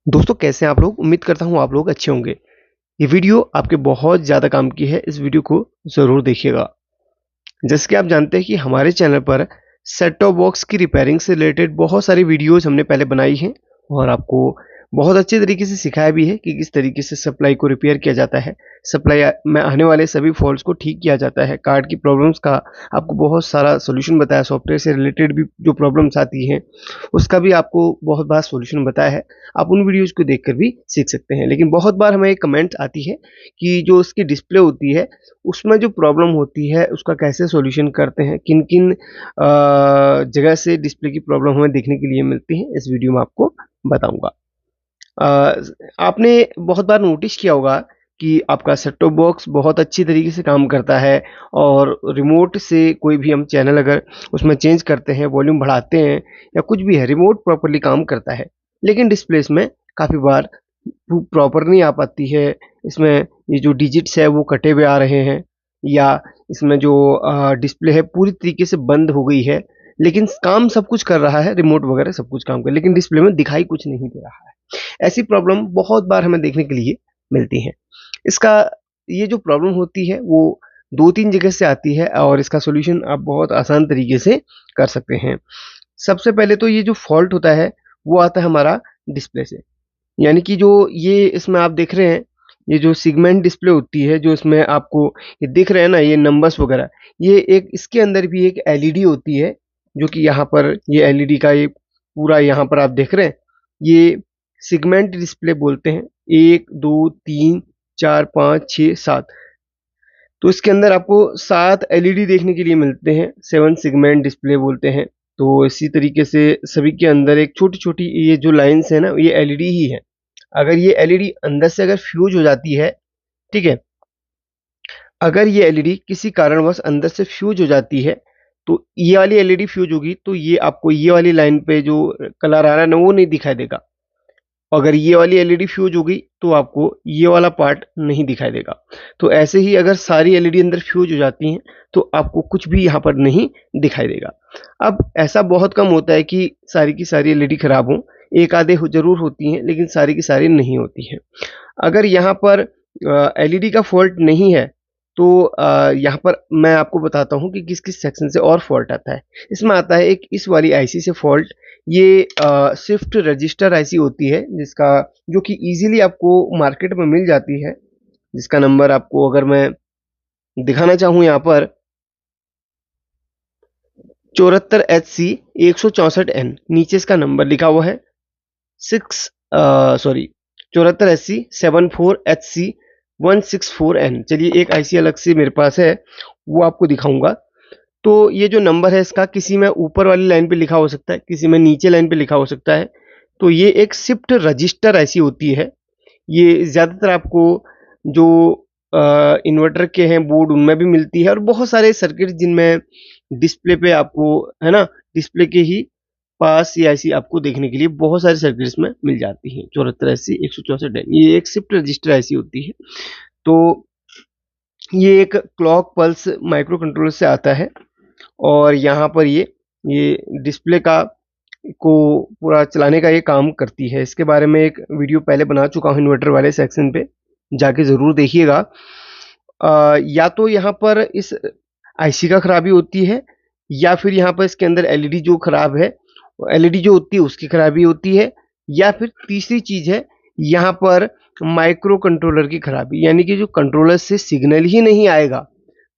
दोस्तों कैसे हैं आप लोग? उम्मीद करता हूँ आप लोग अच्छे होंगे। ये वीडियो आपके बहुत ज़्यादा काम की है, इस वीडियो को ज़रूर देखिएगा। जैसे कि आप जानते हैं कि हमारे चैनल पर सेट टॉप बॉक्स की रिपेयरिंग से रिलेटेड बहुत सारी वीडियोज़ हमने पहले बनाई हैं और आपको बहुत अच्छे तरीके से सिखाया भी है कि किस तरीके से सप्लाई को रिपेयर किया जाता है, सप्लाई में आने वाले सभी फॉल्ट्स को ठीक किया जाता है, कार्ड की प्रॉब्लम्स का आपको बहुत सारा सॉल्यूशन बताया, सॉफ्टवेयर से रिलेटेड भी जो प्रॉब्लम्स आती हैं, उसका भी आपको बहुत बार सॉल्यूशन बताया है। आप उन वीडियोज़ को देखकर भी सीख सकते हैं। लेकिन बहुत बार हमें एक कमेंट आती है कि जो उसकी डिस्प्ले होती है उसमें जो प्रॉब्लम होती है उसका कैसे सॉल्यूशन करते हैं, किन-किन जगह से डिस्प्ले की प्रॉब्लम हमें देखने के लिए मिलती है, इस वीडियो में आपको बताऊँगा। आपने बहुत बार नोटिस किया होगा कि आपका सेट टॉप बॉक्स बहुत अच्छी तरीके से काम करता है और रिमोट से कोई भी हम चैनल अगर उसमें चेंज करते हैं, वॉल्यूम बढ़ाते हैं या कुछ भी है, रिमोट प्रॉपर्ली काम करता है। लेकिन डिस्प्ले इसमें काफ़ी बार प्रॉपर नहीं आ पाती है। इसमें ये जो डिजिट्स है वो कटे हुए आ रहे हैं या इसमें जो डिस्प्ले है पूरी तरीके से बंद हो गई है। लेकिन काम सब कुछ कर रहा है, रिमोट वगैरह सब कुछ काम कर, लेकिन डिस्प्ले में दिखाई कुछ नहीं दे रहा है। ऐसी प्रॉब्लम बहुत बार हमें देखने के लिए मिलती है। इसका ये जो प्रॉब्लम होती है वो 2-3 जगह से आती है और इसका सॉल्यूशन आप बहुत आसान तरीके से कर सकते हैं। सबसे पहले तो ये जो फॉल्ट होता है वो आता है हमारा डिस्प्ले से। यानी कि जो ये इसमें आप देख रहे हैं, ये जो सेगमेंट डिस्प्ले होती है, जो इसमें आपको ये दिख रहे हैं ना, ये नंबर्स वगैरह, ये एक इसके अंदर भी एक एलईडी होती है, जो कि यहाँ पर ये एलईडी का ये पूरा यहाँ पर आप देख रहे हैं, ये सेगमेंट डिस्प्ले बोलते हैं। 1, 2, 3, 4, 5, 6, 7 तो इसके अंदर आपको 7 एलईडी देखने के लिए मिलते हैं, 7 सेगमेंट डिस्प्ले बोलते हैं। तो इसी तरीके से सभी के अंदर एक छोटी-छोटी ये जो लाइन्स है ना, ये एलईडी ही है। अगर ये एलईडी अंदर से अगर फ्यूज हो जाती है, ठीक है? अगर ये एलईडी किसी कारणवश अंदर से फ्यूज हो जाती है, तो ये वाली एलईडी फ्यूज होगी, तो ये आपको ये वाली लाइन पे जो कलर आ रहा है ना, वो नहीं दिखाई देगा। अगर ये वाली एलईडी फ्यूज हो गई, तो आपको ये वाला पार्ट नहीं दिखाई देगा। तो ऐसे ही अगर सारी एलईडी अंदर फ्यूज हो जाती हैं, तो आपको कुछ भी यहाँ पर नहीं दिखाई देगा। अब ऐसा बहुत कम होता है कि सारी की सारी एलईडी खराब हों, एक आधे ज़रूर होती हैं, लेकिन सारी की सारी नहीं होती हैं। अगर यहाँ पर एलईडी का फ़ॉल्ट नहीं है, तो यहाँ पर मैं आपको बताता हूँ कि किस-किस सेक्शन से और फ़ॉल्ट आता है। इसमें आता है एक इस वाली आईसी से फ़ॉल्ट। ये शिफ्ट रजिस्टर आईसी होती है, जिसका जो कि ईज़िली आपको मार्केट में मिल जाती है, जिसका नंबर आपको अगर मैं दिखाना चाहूँ यहाँ पर 74HC 164N, नीचे इसका नंबर लिखा हुआ है। 74HC 74HC 164N। चलिए एक आईसी अलग से मेरे पास है, वो आपको दिखाऊँगा। तो ये जो नंबर है इसका किसी में ऊपर वाली लाइन पे लिखा हो सकता है, किसी में नीचे लाइन पे लिखा हो सकता है। तो ये एक शिफ्ट रजिस्टर आईसी होती है। ये ज़्यादातर आपको जो इन्वर्टर के हैं बोर्ड उनमें भी मिलती है और बहुत सारे सर्किट जिनमें डिस्प्ले पे आपको है ना, डिस्प्ले के ही पास ये ऐसी आपको देखने के लिए बहुत सारे सर्किट्स में मिल जाती हैं। 7480 164 ये एक शिफ्ट रजिस्टर ऐसी होती है। तो ये एक क्लॉक पल्स माइक्रो कंट्रोलर से आता है और यहाँ पर ये डिस्प्ले का को पूरा चलाने का ये काम करती है। इसके बारे में एक वीडियो पहले बना चुका हूँ इन्वर्टर वाले सेक्शन पे, जाके ज़रूर देखिएगा। या तो यहाँ पर इस आईसी का खराबी होती है या फिर यहाँ पर इसके अंदर एलईडी जो खराब है, एलईडी जो होती है उसकी खराबी होती है, या फिर तीसरी चीज़ है यहाँ पर माइक्रो कंट्रोलर की खराबी, यानी कि जो कंट्रोलर से सिग्नल ही नहीं आएगा,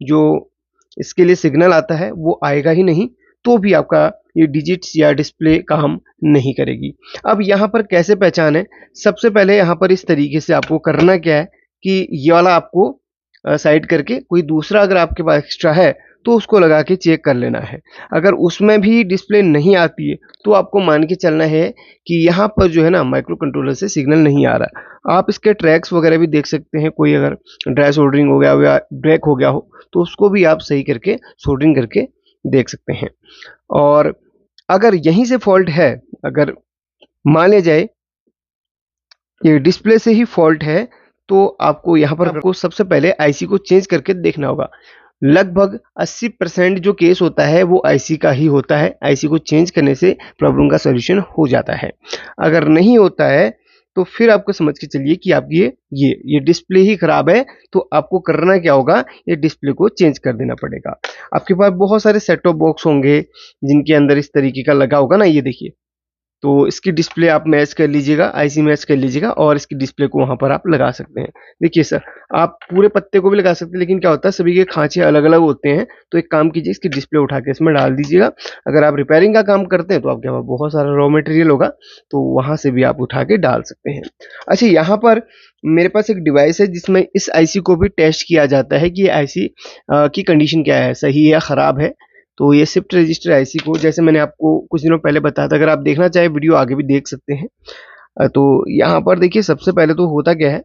जो इसके लिए सिग्नल आता है वो आएगा ही नहीं, तो भी आपका ये डिजिट्स या डिस्प्ले काम नहीं करेगी। अब यहाँ पर कैसे पहचानें? सबसे पहले यहाँ पर इस तरीके से आपको करना क्या है कि ये वाला आपको साइड करके कोई दूसरा अगर आपके पास एक्स्ट्रा है तो उसको लगा के चेक कर लेना है। अगर उसमें भी डिस्प्ले नहीं आती है तो आपको मान के चलना है कि यहाँ पर जो है ना माइक्रो कंट्रोलर से सिग्नल नहीं आ रहा। आप इसके ट्रैक्स वगैरह भी देख सकते हैं, कोई अगर ड्राई सोल्डरिंग हो गया हो या ब्रेक हो गया हो तो उसको भी आप सही करके सोल्डरिंग करके देख सकते हैं। और अगर यहीं से फॉल्ट है, अगर मान लिया जाए ये डिस्प्ले से ही फॉल्ट है, तो आपको यहाँ पर आपको सबसे पहले आईसी को चेंज करके देखना होगा। लगभग 80% जो केस होता है वो आईसी का ही होता है। आईसी को चेंज करने से प्रॉब्लम का सॉल्यूशन हो जाता है। अगर नहीं होता है तो फिर आपको समझ के चलिए कि आपकी ये डिस्प्ले ही खराब है। तो आपको करना क्या होगा, ये डिस्प्ले को चेंज कर देना पड़ेगा। आपके पास बहुत सारे सेट टॉप बॉक्स होंगे जिनके अंदर इस तरीके का लगा होगा ना, ये देखिए। तो इसकी डिस्प्ले आप मैच कर लीजिएगा, आईसी मैच कर लीजिएगा और इसकी डिस्प्ले को वहां पर आप लगा सकते हैं। देखिए सर, आप पूरे पत्ते को भी लगा सकते हैं, लेकिन क्या होता है सभी के खांचे अलग अलग होते हैं। तो एक काम कीजिए, इसकी डिस्प्ले उठा के इसमें डाल दीजिएगा। अगर आप रिपेयरिंग का काम करते हैं तो आपके पास बहुत सारा रॉ मटेरियल होगा, तो वहां से भी आप उठा के डाल सकते हैं। अच्छा, यहाँ पर मेरे पास एक डिवाइस है जिसमें इस आईसी को भी टेस्ट किया जाता है कि ये आईसी की कंडीशन क्या है, सही है या खराब है। तो ये शिफ्ट रजिस्टर आईसी को, जैसे मैंने आपको कुछ दिनों पहले बताया था, अगर आप देखना चाहे वीडियो आगे भी देख सकते हैं। तो यहाँ पर देखिए, सबसे पहले तो होता क्या है।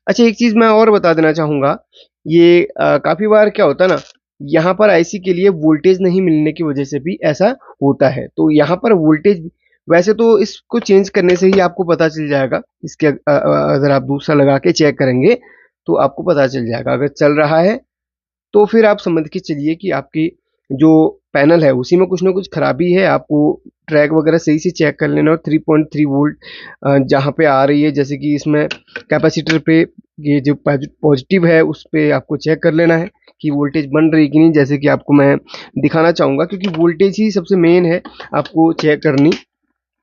अच्छा, एक चीज मैं और बता देना चाहूंगा। ये काफी बार क्या होता है ना, यहाँ पर आईसी के लिए वोल्टेज नहीं मिलने की वजह से भी ऐसा होता है। तो यहाँ पर वोल्टेज, वैसे तो इसको चेंज करने से ही आपको पता चल जाएगा। इसके अगर आप दूसरा लगा के चेक करेंगे तो आपको पता चल जाएगा। अगर चल रहा है तो फिर आप समझ के चलिए कि आपकी जो पैनल है उसी में कुछ ना कुछ खराबी है। आपको ट्रैक वगैरह सही से चेक कर लेना और 3.3 वोल्ट जहाँ पे आ रही है, जैसे कि इसमें कैपेसिटर पे ये जो पॉजिटिव है उस पे आपको चेक कर लेना है कि वोल्टेज बन रही है कि नहीं। जैसे कि आपको मैं दिखाना चाहूँगा, क्योंकि वोल्टेज ही सबसे मेन है आपको चेक करनी।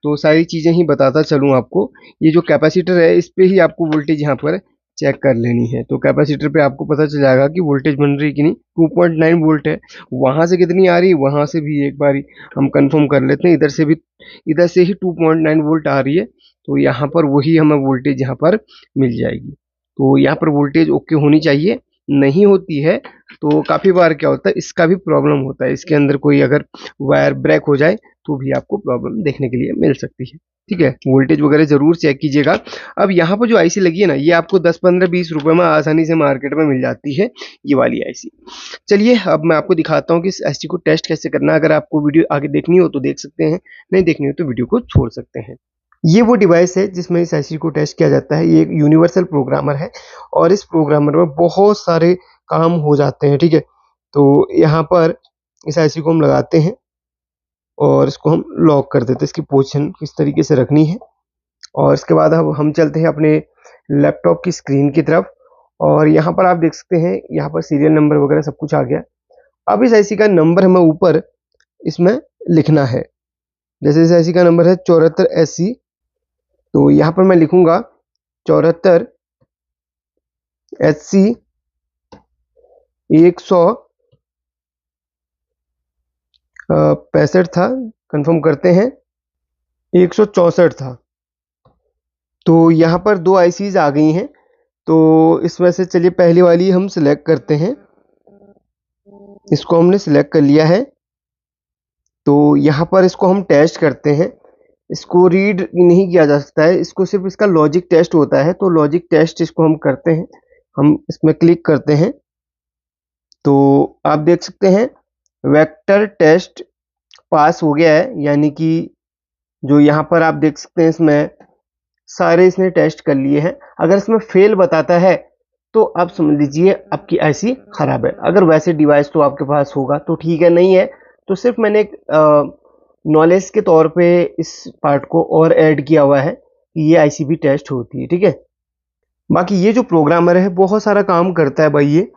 तो सारी चीज़ें ही बताता चलूँ आपको। ये जो कैपेसिटर है इस पे ही आपको वोल्टेज यहाँ पर चेक कर लेनी है। तो कैपेसिटर पे आपको पता चल जाएगा कि वोल्टेज बन रही है कि नहीं। 2.9 वोल्ट है, वहाँ से कितनी आ रही है, वहाँ से भी एक बारी हम कंफर्म कर लेते हैं। इधर से ही 2.9 वोल्ट आ रही है, तो यहाँ पर वही हमें वोल्टेज यहाँ पर मिल जाएगी। तो यहाँ पर वोल्टेज ओके होनी चाहिए। नहीं होती है तो काफ़ी बार क्या होता है, इसका भी प्रॉब्लम होता है। इसके अंदर कोई अगर वायर ब्रेक हो जाए तो भी आपको प्रॉब्लम देखने के लिए मिल सकती है। ठीक है, वोल्टेज वगैरह जरूर चेक कीजिएगा। अब यहाँ पर जो आईसी लगी है ना, ये आपको 10, 15, 20 रुपए में आसानी से मार्केट में मिल जाती है, ये वाली आईसी। चलिए अब मैं आपको दिखाता हूँ कि इस आईसी को टेस्ट कैसे करना है। अगर आपको वीडियो आगे देखनी हो तो देख सकते हैं, नहीं देखनी हो तो वीडियो को छोड़ सकते हैं। ये वो डिवाइस है जिसमें इस आईसी को टेस्ट किया जाता है। ये एक यूनिवर्सल प्रोग्रामर है और इस प्रोग्रामर में बहुत सारे काम हो जाते हैं। ठीक है, तो यहाँ पर इस आईसी को हम लगाते हैं और इसको हम लॉक कर देते हैं। इसकी पोजीशन किस तरीके से रखनी है, और इसके बाद अब हम चलते हैं अपने लैपटॉप की स्क्रीन की तरफ। और यहाँ पर आप देख सकते हैं, यहाँ पर सीरियल नंबर वगैरह सब कुछ आ गया। अब इस आईसी का नंबर हमें ऊपर इसमें लिखना है। जैसे इस आईसी का नंबर है 74SC, तो यहाँ पर मैं लिखूंगा 74SC 165 था, कंफर्म करते हैं 164 था। तो यहाँ पर दो आईसीज आ गई हैं, तो इसमें से चलिए पहली वाली हम सिलेक्ट करते हैं। इसको हमने सिलेक्ट कर लिया है, तो यहाँ पर इसको हम टेस्ट करते हैं। इसको रीड नहीं किया जा सकता है, इसको सिर्फ इसका लॉजिक टेस्ट होता है। तो लॉजिक टेस्ट इसको हम करते हैं, हम इसमें क्लिक करते हैं। तो आप देख सकते हैं वेक्टर टेस्ट पास हो गया है, यानी कि जो यहाँ पर आप देख सकते हैं इसमें सारे इसने टेस्ट कर लिए हैं। अगर इसमें फेल बताता है तो आप समझ लीजिए आपकी आईसी खराब है। अगर वैसे डिवाइस तो आपके पास होगा तो ठीक है, नहीं है तो सिर्फ मैंने एक नॉलेज के तौर पे इस पार्ट को और ऐड किया हुआ है कि ये आईसी भी टेस्ट होती है। ठीक है, बाकी ये जो प्रोग्रामर है बहुत सारा काम करता है भाई। ये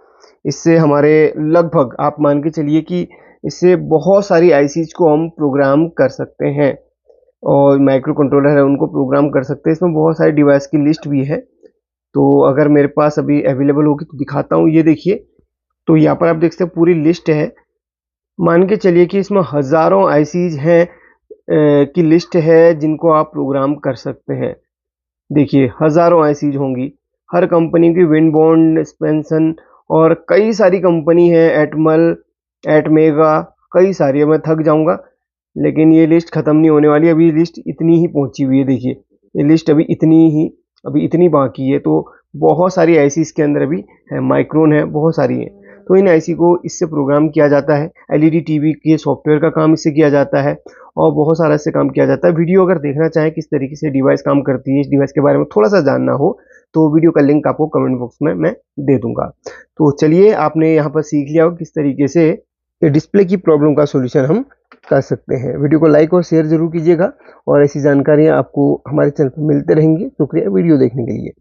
इससे हमारे लगभग आप मान के चलिए कि इससे बहुत सारी आईसीज को हम प्रोग्राम कर सकते हैं, और माइक्रो कंट्रोलर है उनको प्रोग्राम कर सकते हैं। इसमें बहुत सारी डिवाइस की लिस्ट भी है, तो अगर मेरे पास अभी अवेलेबल होगी तो दिखाता हूँ। ये देखिए, तो यहाँ पर आप देख सकते हैं पूरी लिस्ट है। मान के चलिए कि इसमें हज़ारों आईसीज हैं की लिस्ट है जिनको आप प्रोग्राम कर सकते हैं। देखिए हज़ारों आईसीज होंगी, हर कंपनी की विंडबॉन्ड, स्पेंसन और कई सारी कंपनी है, एटमल, एटमेगा, कई सारी है। मैं थक जाऊंगा लेकिन ये लिस्ट ख़त्म नहीं होने वाली। अभी लिस्ट इतनी ही पहुंची हुई है। देखिए ये लिस्ट अभी इतनी बाकी है। तो बहुत सारी आईसी इसके अंदर अभी है, माइक्रोन है, बहुत सारी है। तो इन आईसी को इससे प्रोग्राम किया जाता है। एलईडी टीवी के सॉफ्टवेयर का काम इससे किया जाता है और बहुत सारा इससे काम किया जाता है। वीडियो अगर देखना चाहें किस तरीके से डिवाइस काम करती है, इस डिवाइस के बारे में थोड़ा सा जानना हो तो वीडियो का लिंक आपको कमेंट बॉक्स में मैं दे दूंगा। तो चलिए, आपने यहाँ पर सीख लिया हो किस तरीके से डिस्प्ले की प्रॉब्लम का सोल्यूशन हम कर सकते हैं। वीडियो को लाइक और शेयर ज़रूर कीजिएगा और ऐसी जानकारियाँ आपको हमारे चैनल पर मिलते रहेंगी। शुक्रिया वीडियो देखने के लिए।